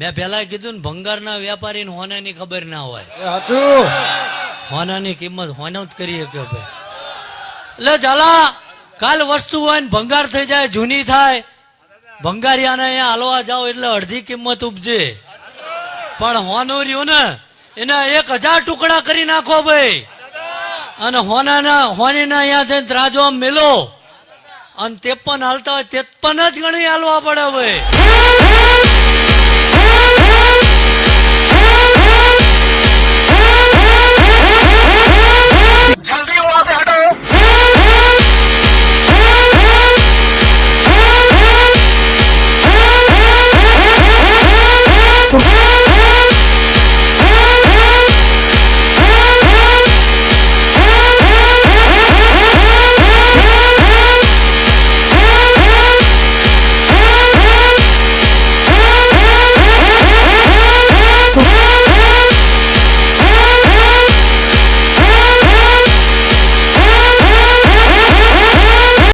મેં પેલા કીધું ને ભંગારના વેપારી ને હોનાની ખબર ના હોય. હોનાની કિંમત હોનો જ કરી શકે ભાઈ. એટલે ઝાલા કાલ વસ્તુ હોય ને ભંગાર થઈ જાય, જૂની થાય, ભંગારિયાને અહીંયા હાલવા જાઓ એટલે અડધી કિંમત ઉપજે. પણ હોનું રહ્યું ને એના 1000 ટુકડા કરી નાખો ભાઈ, અને હોનીના અહીંયા જઈને ત્રાજો મેલો અને 53 હાલતા હોય 53 જ ગણી હાલવા પડે ભાઈ.